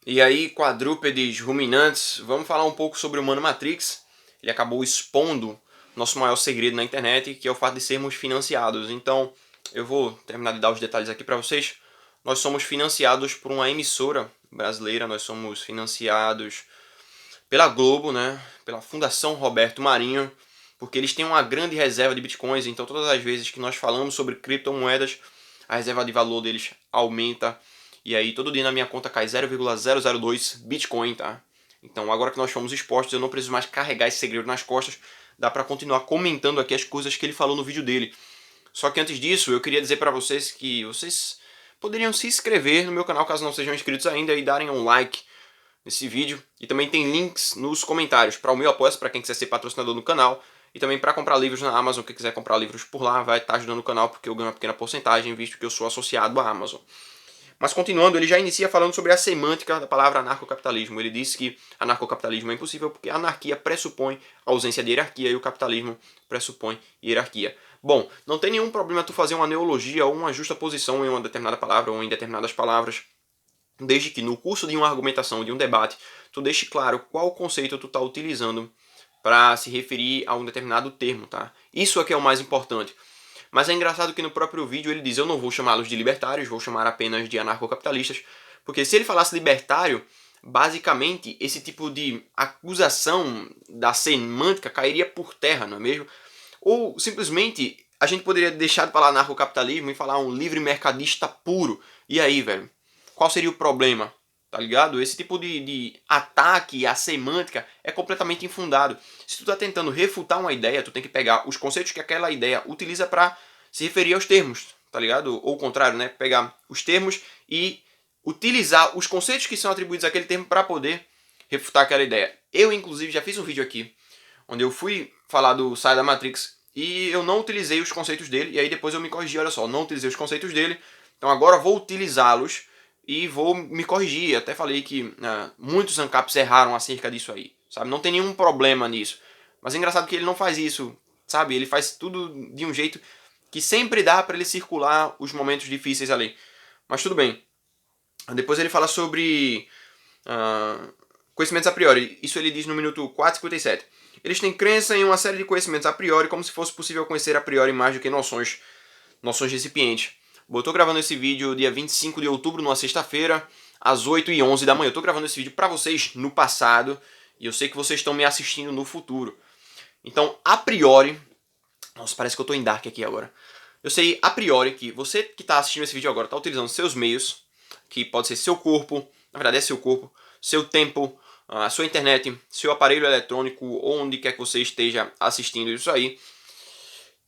E aí, quadrúpedes, ruminantes, vamos falar um pouco sobre o Humano Matrix. Ele acabou expondo nosso maior segredo na internet, que é o fato de sermos financiados. Então, eu vou terminar de dar os detalhes aqui para vocês. Nós somos financiados por uma emissora brasileira, nós somos financiados pela Globo, né, pela Fundação Roberto Marinho, porque eles têm uma grande reserva de bitcoins, então todas as vezes que nós falamos sobre criptomoedas, a reserva de valor deles aumenta, e aí todo dia na minha conta cai 0,002 bitcoin, tá? Então agora que nós fomos expostos, eu não preciso mais carregar esse segredo nas costas, dá para continuar comentando aqui as coisas que ele falou no vídeo dele. Só que antes disso, eu queria dizer para vocês que vocês poderiam se inscrever no meu canal caso não sejam inscritos ainda e darem um like nesse vídeo. E também tem links nos comentários para o meu apoio, para quem quiser ser patrocinador do canal. E também para comprar livros na Amazon, quem quiser comprar livros por lá vai estar ajudando o canal, porque eu ganho uma pequena porcentagem, visto que eu sou associado à Amazon. Mas continuando, ele já inicia falando sobre a semântica da palavra anarcocapitalismo. Ele diz que anarcocapitalismo é impossível porque a anarquia pressupõe a ausência de hierarquia e o capitalismo pressupõe hierarquia. Bom, não tem nenhum problema tu fazer uma neologia ou uma justa posição em uma determinada palavra ou em determinadas palavras, desde que no curso de uma argumentação, de um debate, tu deixe claro qual conceito tu está utilizando para se referir a um determinado termo, tá? Isso é que é o mais importante. Mas é engraçado que no próprio vídeo ele diz: eu não vou chamá-los de libertários, vou chamar apenas de anarcocapitalistas, porque se ele falasse libertário, basicamente esse tipo de acusação da semântica cairia por terra, não é mesmo? Ou simplesmente a gente poderia deixar de falar anarcocapitalismo e falar um livre mercadista puro. E aí, velho? Qual seria o problema? Tá ligado? Esse tipo de ataque à semântica é completamente infundado. Se tu tá tentando refutar uma ideia, tu tem que pegar os conceitos que aquela ideia utiliza para se referir aos termos, tá ligado? Ou o contrário, né? Pegar os termos e utilizar os conceitos que são atribuídos àquele termo para poder refutar aquela ideia. Eu, inclusive, já fiz um vídeo aqui onde eu fui falar do Sai da Matrix e eu não utilizei os conceitos dele, e aí depois eu me corrigi, olha só, não utilizei os conceitos dele, então agora vou utilizá-los e vou me corrigir. Até falei que muitos ANCAPs erraram acerca disso aí, sabe? Não tem nenhum problema nisso. Mas é engraçado que ele não faz isso, sabe? Ele faz tudo de um jeito que sempre dá para ele circular os momentos difíceis ali. Mas tudo bem. Depois ele fala sobre conhecimentos a priori. Isso ele diz no minuto 4:57. Eles têm crença em uma série de conhecimentos a priori, como se fosse possível conhecer a priori mais do que noções recipientes. Bom, eu tô gravando esse vídeo dia 25 de outubro, numa sexta-feira, às 8h11 da manhã. Eu tô gravando esse vídeo para vocês no passado, e eu sei que vocês estão me assistindo no futuro. Então, a priori... Nossa, parece que eu tô em Dark aqui agora. Eu sei, a priori, que você que tá assistindo esse vídeo agora tá utilizando seus meios, que pode ser seu corpo, na verdade é seu corpo, seu tempo, a sua internet, seu aparelho eletrônico, onde quer que você esteja assistindo isso aí.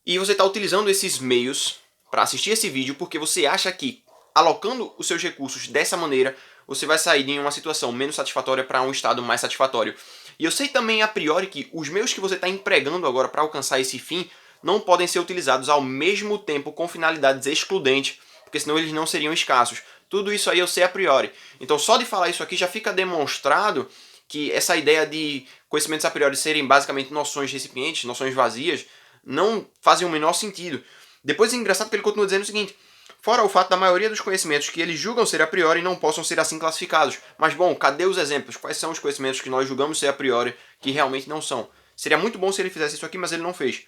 E você está utilizando esses meios para assistir esse vídeo porque você acha que, alocando os seus recursos dessa maneira, você vai sair de uma situação menos satisfatória para um estado mais satisfatório. E eu sei também a priori que os meios que você está empregando agora para alcançar esse fim não podem ser utilizados ao mesmo tempo com finalidades excludentes, porque senão eles não seriam escassos. Tudo isso aí eu sei a priori. Então só de falar isso aqui já fica demonstrado que essa ideia de conhecimentos a priori serem basicamente noções recipientes, noções vazias, não fazem o menor sentido. Depois é engraçado que ele continua dizendo o seguinte: fora o fato da maioria dos conhecimentos que eles julgam ser a priori não possam ser assim classificados. Mas bom, cadê os exemplos? Quais são os conhecimentos que nós julgamos ser a priori que realmente não são? Seria muito bom se ele fizesse isso aqui, mas ele não fez.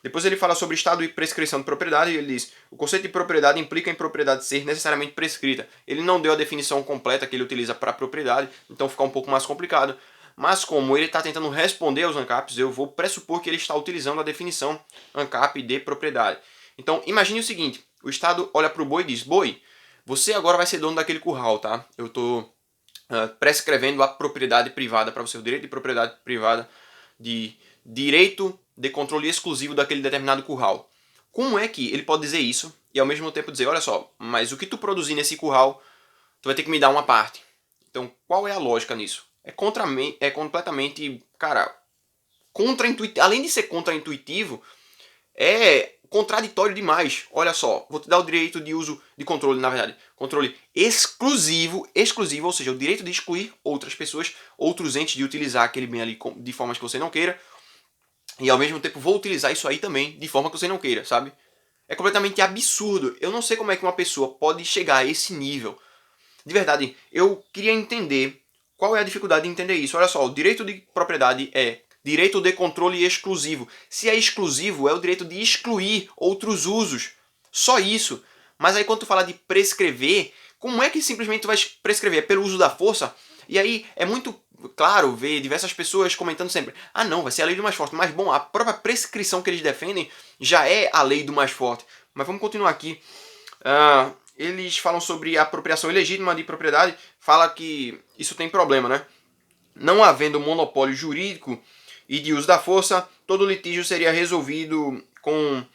Depois ele fala sobre estado e prescrição de propriedade e ele diz: o conceito de propriedade implica em propriedade ser necessariamente prescrita. Ele não deu a definição completa que ele utiliza para propriedade, então fica um pouco mais complicado. Mas como ele está tentando responder aos ANCAPs, eu vou pressupor que ele está utilizando a definição ANCAP de propriedade. Então imagine o seguinte: o Estado olha para o boi e diz: boi, você agora vai ser dono daquele curral, tá? Eu estou prescrevendo a propriedade privada para você, o direito de propriedade privada, de direito de controle exclusivo daquele determinado curral. Como é que ele pode dizer isso e ao mesmo tempo dizer: olha só, mas o que tu produzir nesse curral, tu vai ter que me dar uma parte? Então qual é a lógica nisso? É completamente, cara, contra-intuitivo. Além de ser contra-intuitivo, é contraditório demais. Olha só, vou te dar o direito de uso de controle, na verdade, controle exclusivo, ou seja, o direito de excluir outras pessoas, outros entes de utilizar aquele bem ali de formas que você não queira, e ao mesmo tempo vou utilizar isso aí também de forma que você não queira, sabe? É completamente absurdo. Eu não sei como é que uma pessoa pode chegar a esse nível. de verdade, eu queria entender qual é a dificuldade de entender isso. Olha só, o direito de propriedade é direito de controle exclusivo. Se é exclusivo, é o direito de excluir outros usos. Só isso. Mas aí quando tu fala de prescrever, como é que simplesmente tu vai prescrever? É pelo uso da força? E aí é muito claro ver diversas pessoas comentando sempre: ah não, vai ser a lei do mais forte. Mas bom, a própria prescrição que eles defendem já é a lei do mais forte. Mas vamos continuar aqui. Eles falam sobre a apropriação ilegítima de propriedade, fala que isso tem problema, né? Não havendo monopólio jurídico e de uso da força, todo litígio seria resolvido com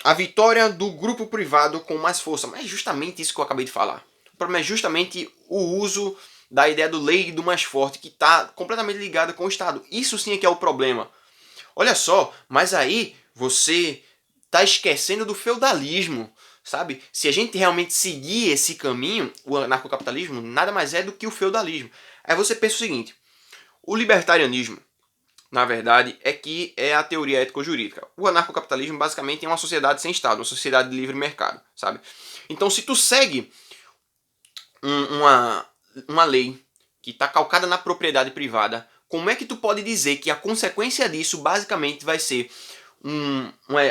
a vitória do grupo privado com mais força. Mas é justamente isso que eu acabei de falar. O problema é justamente o uso da ideia do lei do mais forte, que está completamente ligada com o Estado. Isso sim é que é o problema. Olha só, mas aí você está esquecendo do feudalismo, sabe? Se a gente realmente seguir esse caminho, o anarcocapitalismo nada mais é do que o feudalismo. Aí você pensa o seguinte: o libertarianismo, na verdade, é a teoria ético-jurídica. O anarcocapitalismo basicamente é uma sociedade sem Estado, uma sociedade de livre mercado, sabe? Então, se tu segue uma lei que está calcada na propriedade privada, como é que tu pode dizer que a consequência disso basicamente vai ser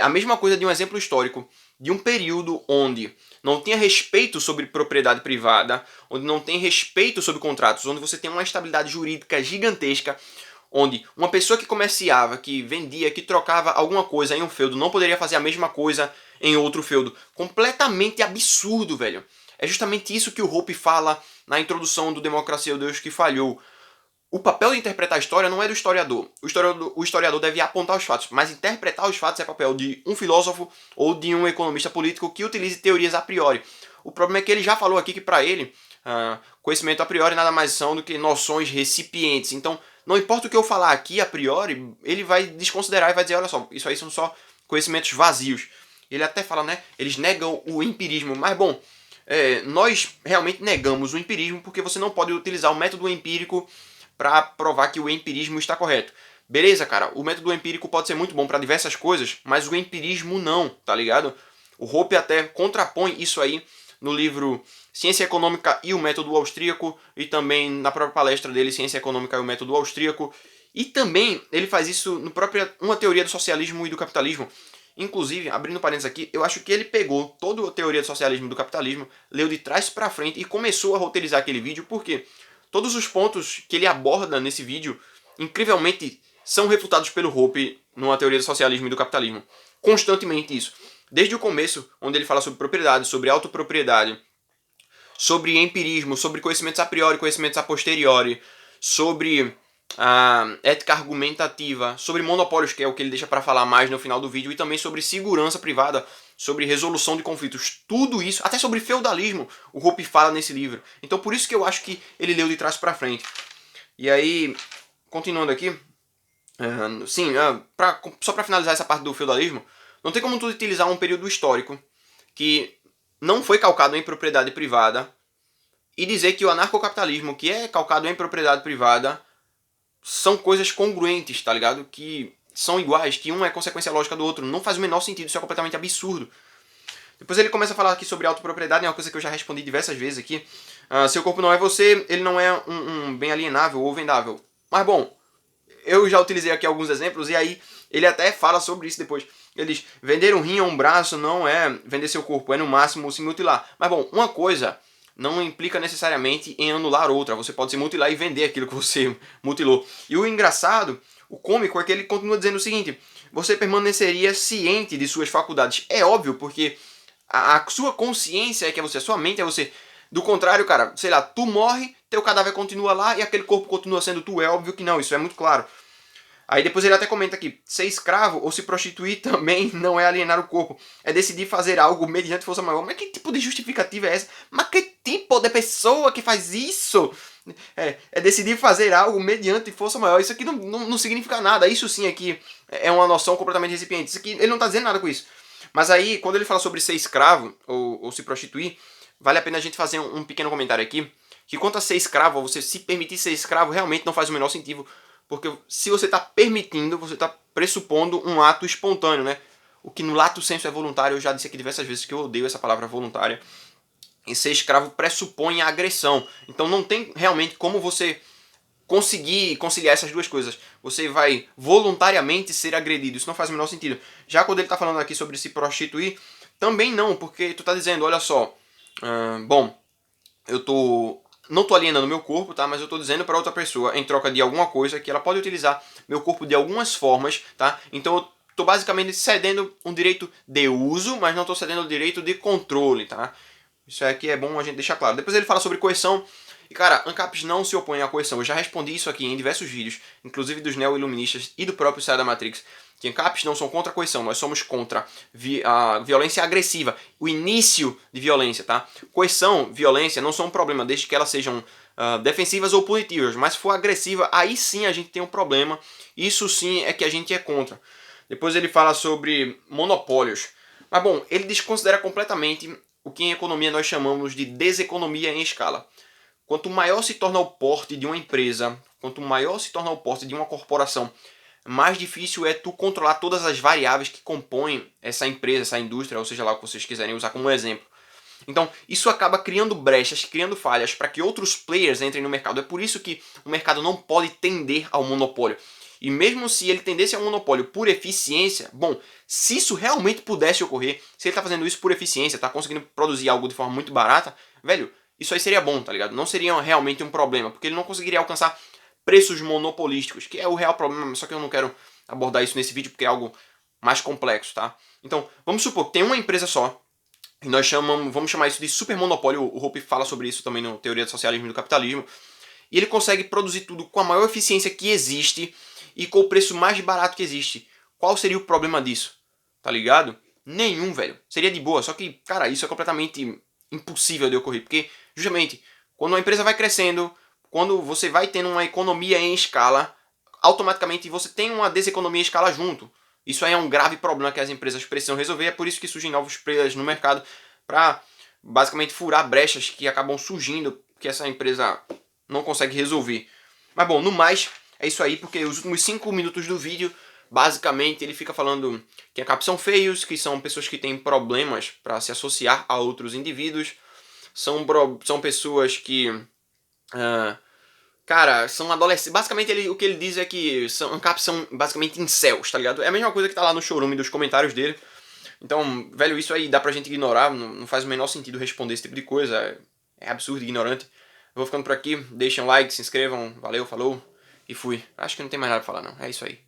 a mesma coisa de um exemplo histórico de um período onde não tinha respeito sobre propriedade privada, onde não tem respeito sobre contratos, onde você tem uma estabilidade jurídica gigantesca, onde uma pessoa que comerciava, que vendia, que trocava alguma coisa em um feudo não poderia fazer a mesma coisa em outro feudo. Completamente absurdo, velho. É justamente isso que o Hoppe fala na introdução do Democracia, o Deus que Falhou. O papel de interpretar a história não é do historiador. O historiador deve apontar os fatos, mas interpretar os fatos é papel de um filósofo ou de um economista político que utilize teorias a priori. O problema é que ele já falou aqui que para ele, conhecimento a priori nada mais são do que noções recipientes. Então, não importa o que eu falar aqui a priori, ele vai desconsiderar e vai dizer: olha só, isso aí são só conhecimentos vazios. Ele até fala, né? Eles negam o empirismo. Mas, bom, nós realmente negamos o empirismo porque você não pode utilizar o método empírico para provar que o empirismo está correto. Beleza, cara, o método empírico pode ser muito bom para diversas coisas, mas o empirismo não, tá ligado? O Hoppe até contrapõe isso aí no livro Ciência Econômica e o Método Austríaco, e também na própria palestra dele, Ciência Econômica e o Método Austríaco. E também ele faz isso no próprio Uma Teoria do Socialismo e do Capitalismo. Inclusive, abrindo parênteses aqui, eu acho que ele pegou toda a teoria do socialismo e do capitalismo, leu de trás para frente e começou a roteirizar aquele vídeo, porque todos os pontos que ele aborda nesse vídeo, incrivelmente, são refutados pelo Hoppe numa teoria do socialismo e do capitalismo. Constantemente isso. Desde o começo, onde ele fala sobre propriedade, sobre autopropriedade, sobre empirismo, sobre conhecimentos a priori, conhecimentos a posteriori, sobre ética argumentativa, sobre monopólios, que é o que ele deixa para falar mais no final do vídeo, e também sobre segurança privada, sobre resolução de conflitos. Tudo isso, até sobre feudalismo, o Hoppe fala nesse livro. Então por isso que eu acho que ele leu de trás para frente. E aí, continuando aqui, só para finalizar essa parte do feudalismo, não tem como tu utilizar um período histórico que não foi calcado em propriedade privada e dizer que o anarcocapitalismo, que é calcado em propriedade privada, são coisas congruentes, tá ligado? Que são iguais, que um é consequência lógica do outro. Não faz o menor sentido, isso é completamente absurdo. Depois ele começa a falar aqui sobre autopropriedade, é uma coisa que eu já respondi diversas vezes aqui. Seu corpo não é você, ele não é um bem alienável ou vendável. Mas bom, eu já utilizei aqui alguns exemplos e aí ele até fala sobre isso depois. Ele diz: vender um rim ou um braço não é vender seu corpo, é no máximo se mutilar. Mas bom, uma coisa não implica necessariamente em anular outra. Você pode se mutilar e vender aquilo que você mutilou. E o engraçado, o cômico, é que ele continua dizendo o seguinte: você permaneceria ciente de suas faculdades. É óbvio, porque a sua consciência é que é você, a sua mente é você. Do contrário, cara, sei lá, tu morre, teu cadáver continua lá e aquele corpo continua sendo tu. É óbvio que não, isso é muito claro. Aí depois ele até comenta aqui: ser escravo ou se prostituir também não é alienar o corpo. É decidir fazer algo mediante força maior. Mas que tipo de justificativa é essa? Mas que tipo de pessoa que faz isso? É decidir fazer algo mediante força maior. Isso aqui não significa nada. Isso sim aqui é uma noção completamente recipiente. Isso aqui, ele não está dizendo nada com isso. Mas aí, quando ele fala sobre ser escravo ou se prostituir, vale a pena a gente fazer um pequeno comentário aqui. Que quanto a ser escravo, ou você se permitir ser escravo, realmente não faz o menor sentido. Porque se você está permitindo, você está pressupondo um ato espontâneo, né? O que no lato sensu é voluntário. Eu já disse aqui diversas vezes que eu odeio essa palavra voluntária. E ser escravo pressupõe a agressão. Então não tem realmente como você conseguir conciliar essas duas coisas. Você vai voluntariamente ser agredido. Isso não faz o menor sentido. Já quando ele está falando aqui sobre se prostituir, também não, porque tu está dizendo, olha só, bom, não tô alienando meu corpo, tá? Mas eu tô dizendo para outra pessoa, em troca de alguma coisa, que ela pode utilizar meu corpo de algumas formas, tá? Então eu tô basicamente cedendo um direito de uso, mas não tô cedendo o direito de controle, tá? Isso aqui é bom a gente deixar claro. Depois ele fala sobre coerção. E cara, ANCAPs não se opõe à coerção. Eu já respondi isso aqui em diversos vídeos, inclusive dos neo-iluministas e do próprio Saia da Matrix, que ANCAPs não são contra a coerção, nós somos contra a violência agressiva, o início de violência, tá? Coerção, violência não são um problema, desde que elas sejam defensivas ou punitivas, mas se for agressiva, aí sim a gente tem um problema, isso sim é que a gente é contra. Depois ele fala sobre monopólios. Mas bom, ele desconsidera completamente o que em economia nós chamamos de deseconomia em escala. Quanto maior se torna o porte de uma empresa, quanto maior se torna o porte de uma corporação, mais difícil é tu controlar todas as variáveis que compõem essa empresa, essa indústria, ou seja lá o que vocês quiserem usar como exemplo. Então, isso acaba criando brechas, criando falhas para que outros players entrem no mercado. É por isso que o mercado não pode tender ao monopólio. E mesmo se ele tendesse ao monopólio por eficiência, bom, se isso realmente pudesse ocorrer, se ele está fazendo isso por eficiência, está conseguindo produzir algo de forma muito barata, velho, isso aí seria bom, tá ligado? Não seria realmente um problema, porque ele não conseguiria alcançar preços monopolísticos, que é o real problema, só que eu não quero abordar isso nesse vídeo porque é algo mais complexo, tá? Então, vamos supor que tem uma empresa só, e nós vamos chamar isso de supermonopólio, o Hoppe fala sobre isso também no Teoria do Socialismo e do Capitalismo, e ele consegue produzir tudo com a maior eficiência que existe e com o preço mais barato que existe. Qual seria o problema disso? Tá ligado? Nenhum, velho. Seria de boa, só que, cara, isso é completamente impossível de ocorrer, porque justamente quando uma empresa vai crescendo, quando você vai tendo uma economia em escala, automaticamente você tem uma deseconomia em escala junto. Isso aí é um grave problema que as empresas precisam resolver, é por isso que surgem novos players no mercado para basicamente furar brechas que acabam surgindo que essa empresa não consegue resolver. Mas bom, no mais, é isso aí, porque os últimos 5 minutos do vídeo, basicamente ele fica falando que ANCAPs são feios, que são pessoas que têm problemas para se associar a outros indivíduos, são pessoas que cara, são adolescentes. Basicamente, o que ele diz é que ANCAPs são basicamente incels, tá ligado? É a mesma coisa que tá lá no showroom dos comentários dele. Então, velho, isso aí dá pra gente ignorar, não faz o menor sentido responder esse tipo de coisa. É absurdo, ignorante. Eu vou ficando por aqui, deixem um like, se inscrevam, valeu, falou e fui. Acho que não tem mais nada pra falar não, é isso aí.